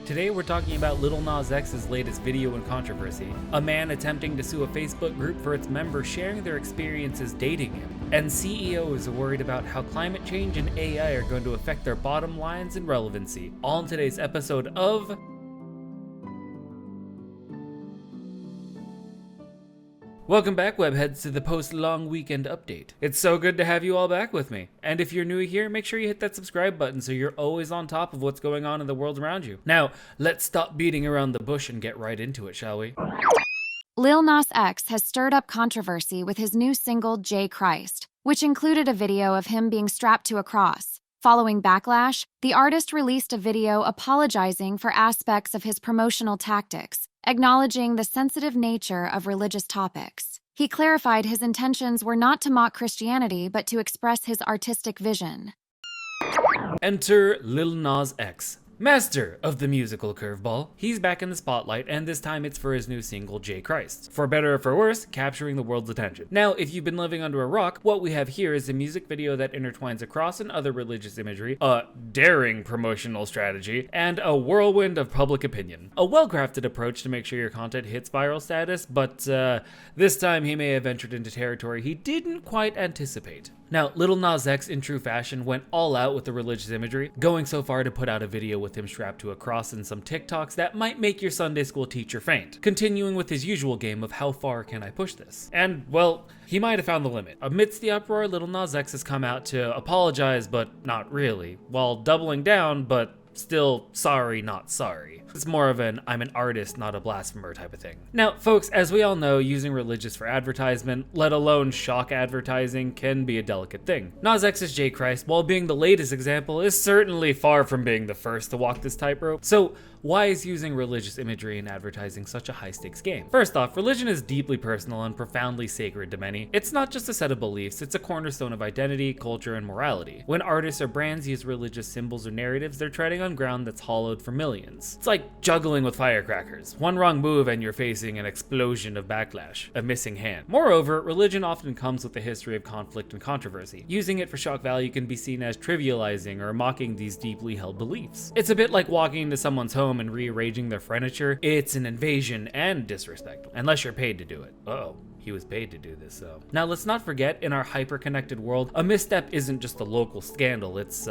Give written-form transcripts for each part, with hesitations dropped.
Today we're talking about Lil Nas X's latest video in controversy, a man attempting to sue a Facebook group for its members sharing their experiences dating him, and CEOs are worried about how climate change and AI are going to affect their bottom lines and relevancy. All in today's episode of Welcome back, webheads, to the post-long weekend update. It's so good to have you all back with me. And if you're new here, make sure you hit that subscribe button so you're always on top of what's going on in the world around you. Now, let's stop beating around the bush and get right into it, shall we? Lil Nas X has stirred up controversy with his new single, J. Christ, which included a video of him being strapped to a cross. Following backlash, the artist released a video apologizing for aspects of his promotional tactics, acknowledging the sensitive nature of religious topics. He clarified his intentions were not to mock Christianity, but to express his artistic vision. Enter Lil Nas X, master of the musical curveball. He's back in the spotlight, and this time it's for his new single, J. Christ. For better or for worse, capturing the world's attention. Now, if you've been living under a rock, what we have here is a music video that intertwines a cross and other religious imagery, a daring promotional strategy, and a whirlwind of public opinion. A well-crafted approach to make sure your content hits viral status, but this time he may have ventured into territory he didn't quite anticipate. Now, Lil Nas X, in true fashion, went all out with the religious imagery, going so far to put out a video with him strapped to a cross and some TikToks that might make your Sunday school teacher faint, continuing with his usual game of how far can I push this? And, well, he might have found the limit. Amidst the uproar, Lil Nas X has come out to apologize, but not really, while doubling down, but still sorry, not sorry. It's more of an I'm an artist, not a blasphemer type of thing. Now, folks, as we all know, using religious for advertisement, let alone shock advertising, can be a delicate thing. Nas X's J. Christ, while being the latest example, is certainly far from being the first to walk this tightrope. So, why is using religious imagery in advertising such a high-stakes game? First off, religion is deeply personal and profoundly sacred to many. It's not just a set of beliefs, it's a cornerstone of identity, culture, and morality. When artists or brands use religious symbols or narratives, they're treading on ground that's hollowed for millions. It's like juggling with firecrackers. One wrong move and you're facing an explosion of backlash, a missing hand. Moreover, religion often comes with a history of conflict and controversy. Using it for shock value can be seen as trivializing or mocking these deeply held beliefs. It's a bit like walking into someone's home and rearranging their furniture. It's an invasion and disrespectful, unless you're paid to do it. Uh-oh. He was paid to do this, so. Now, let's not forget, in our hyper-connected world, a misstep isn't just a local scandal, it's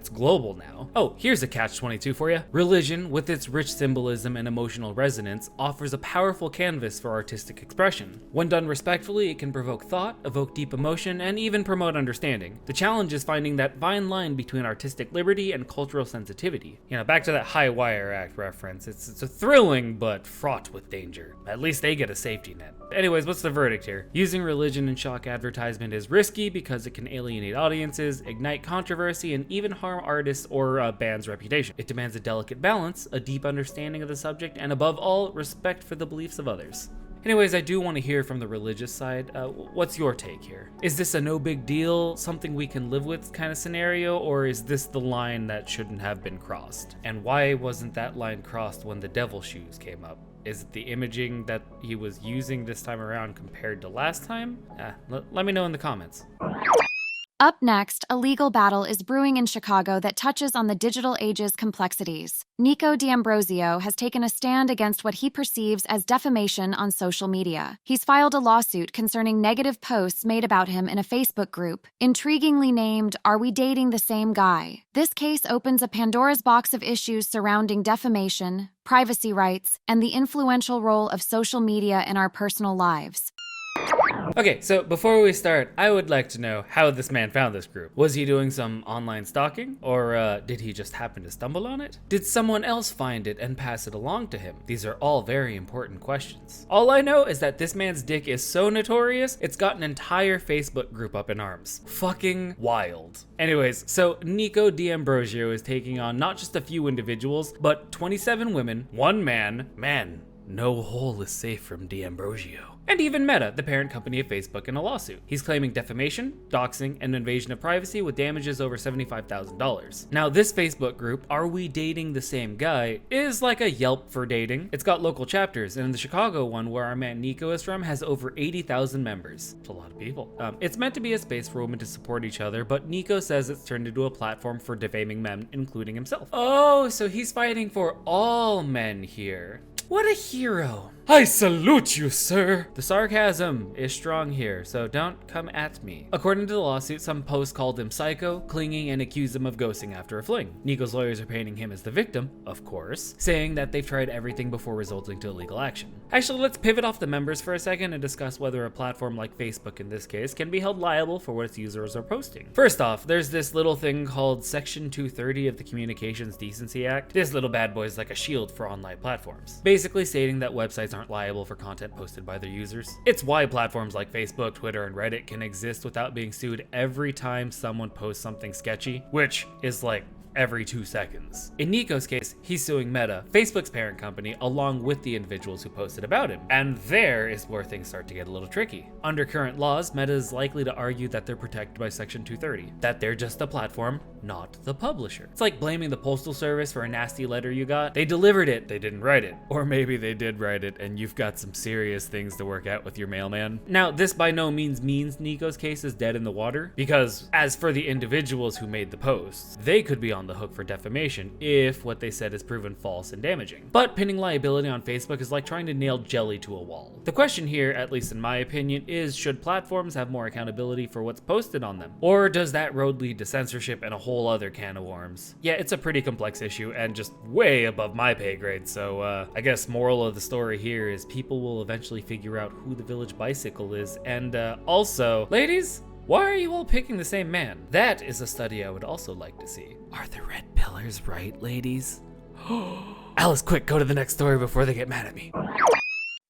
global now. Oh, here's a catch-22 for you. Religion, with its rich symbolism and emotional resonance, offers a powerful canvas for artistic expression. When done respectfully, it can provoke thought, evoke deep emotion, and even promote understanding. The challenge is finding that fine line between artistic liberty and cultural sensitivity. You know, back to that High Wire Act reference, it's a thrilling but fraught with danger. At least they get a safety net. Anyways, what's the verdict here? Using religion in shock advertisement is risky because it can alienate audiences, ignite controversy, and even harm artists or a band's reputation. It demands a delicate balance, a deep understanding of the subject, and above all, respect for the beliefs of others. Anyways, I do want to hear from the religious side. What's your take here? Is this a no big deal, something we can live with kind of scenario, or is this the line that shouldn't have been crossed? And why wasn't that line crossed when the devil shoes came up? Is it the imaging that he was using this time around compared to last time? Let me know in the comments. Up next, a legal battle is brewing in Chicago that touches on the digital age's complexities. Nico D'Ambrosio has taken a stand against what he perceives as defamation on social media. He's filed a lawsuit concerning negative posts made about him in a Facebook group, intriguingly named, Are We Dating the Same Guy? This case opens a Pandora's box of issues surrounding defamation, privacy rights, and the influential role of social media in our personal lives. Okay, so before we start, I would like to know how this man found this group. Was he doing some online stalking? Or did he just happen to stumble on it? Did someone else find it and pass it along to him? These are all very important questions. All I know is that this man's dick is so notorious, it's got an entire Facebook group up in arms. Fucking wild. Anyways, so Nico D'Ambrosio is taking on not just a few individuals, but 27 women, one man, no hole is safe from D'Ambrosio. And even Meta, the parent company of Facebook, in a lawsuit. He's claiming defamation, doxing, and invasion of privacy with damages over $75,000. Now, this Facebook group, Are We Dating the Same Guy, is like a Yelp for dating. It's got local chapters, and the Chicago one, where our man Nico is from, has over 80,000 members. It's a lot of people. It's meant to be a space for women to support each other, but Nico says it's turned into a platform for defaming men, including himself. Oh, so he's fighting for all men here. What a hero. I salute you, sir. The sarcasm is strong here, so don't come at me. According to the lawsuit, some posts called him psycho, clinging, and accused him of ghosting after a fling. Nico's lawyers are painting him as the victim, of course, saying that they've tried everything before resulting to legal action. Actually, let's pivot off the members for a second and discuss whether a platform like Facebook in this case can be held liable for what its users are posting. First off, there's this little thing called Section 230 of the Communications Decency Act. This little bad boy is like a shield for online platforms, basically stating that websites aren't liable for content posted by their users. It's why platforms like Facebook, Twitter, and Reddit can exist without being sued every time someone posts something sketchy, which is like every 2 seconds. In Nico's case, he's suing Meta, Facebook's parent company, along with the individuals who posted about him. And there is where things start to get a little tricky. Under current laws, Meta is likely to argue that they're protected by Section 230, that they're just the platform, not the publisher. It's like blaming the postal service for a nasty letter you got. They delivered it, they didn't write it. Or maybe they did write it and you've got some serious things to work out with your mailman. Now, this by no means means Nico's case is dead in the water, because as for the individuals who made the posts, they could be on the hook for defamation if what they said is proven false and damaging. But pinning liability on Facebook is like trying to nail jelly to a wall. The question here, at least in my opinion, is should platforms have more accountability for what's posted on them? Or does that road lead to censorship and a whole other can of worms? Yeah, it's a pretty complex issue and just way above my pay grade, so I guess moral of the story here is people will eventually figure out who the Village Bicycle is, and also, ladies, why are you all picking the same man? That is a study I would also like to see. Are the red pillars right, ladies? Alice, quick, go to the next story before they get mad at me.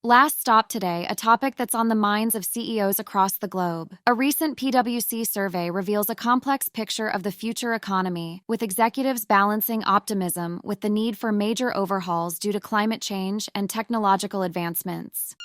Last stop today, a topic that's on the minds of CEOs across the globe. A recent PwC survey reveals a complex picture of the future economy, with executives balancing optimism with the need for major overhauls due to climate change and technological advancements.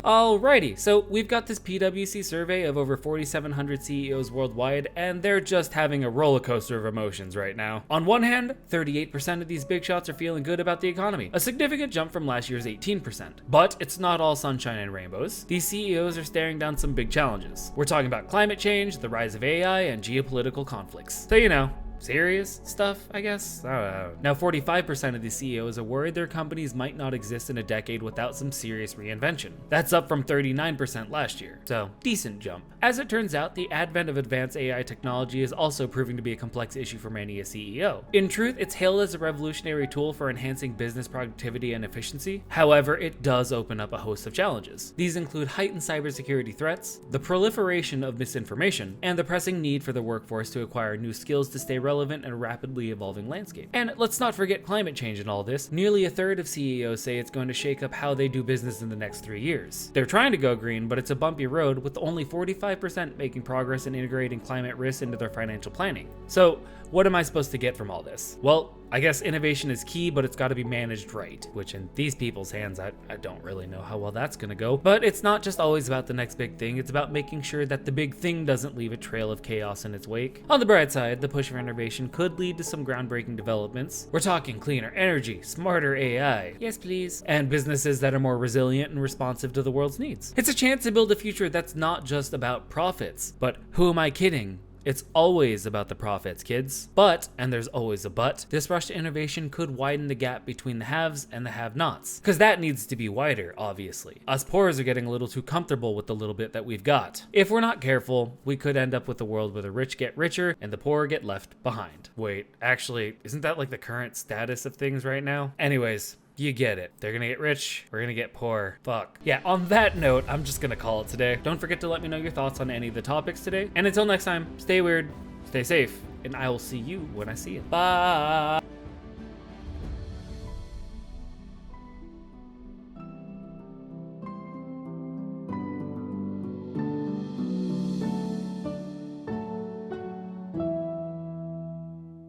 Alrighty, so we've got this PwC survey of over 4,700 CEOs worldwide, and they're just having a roller coaster of emotions right now. On one hand, 38% of these big shots are feeling good about the economy, a significant jump from last year's 18%. But it's not all sunshine and rainbows. These CEOs are staring down some big challenges. We're talking about climate change, the rise of AI, and geopolitical conflicts. So, you know, serious stuff, I guess? I don't know. Now, 45% of the CEOs are worried their companies might not exist in a decade without some serious reinvention. That's up from 39% last year, so decent jump. As it turns out, the advent of advanced AI technology is also proving to be a complex issue for many a CEO. In truth, it's hailed as a revolutionary tool for enhancing business productivity and efficiency. However, it does open up a host of challenges. These include heightened cybersecurity threats, the proliferation of misinformation, and the pressing need for the workforce to acquire new skills to stay relevant in a rapidly evolving landscape. And let's not forget climate change in all this. Nearly a third of CEOs say it's going to shake up how they do business in the next 3 years. They're trying to go green, but it's a bumpy road, with only 45% making progress in integrating climate risks into their financial planning. So, what am I supposed to get from all this? Well, I guess innovation is key, but it's got to be managed right, which in these people's hands, I don't really know how well that's going to go. But it's not just always about the next big thing, it's about making sure that the big thing doesn't leave a trail of chaos in its wake. On the bright side, the push for innovation could lead to some groundbreaking developments. We're talking cleaner energy, smarter AI, yes please, and businesses that are more resilient and responsive to the world's needs. It's a chance to build a future that's not just about profits, but who am I kidding? It's always about the profits, kids. But, and there's always a but, this rush to innovation could widen the gap between the haves and the have-nots. Because that needs to be wider, obviously. Us poors are getting a little too comfortable with the little bit that we've got. If we're not careful, we could end up with a world where the rich get richer and the poor get left behind. Wait, actually, isn't that like the current status of things right now? Anyways, you get it. They're gonna get rich, we're gonna get poor. Fuck. Yeah, on that note, I'm just gonna call it today. Don't forget to let me know your thoughts on any of the topics today. And until next time, stay weird, stay safe, and I will see you when I see you. Bye!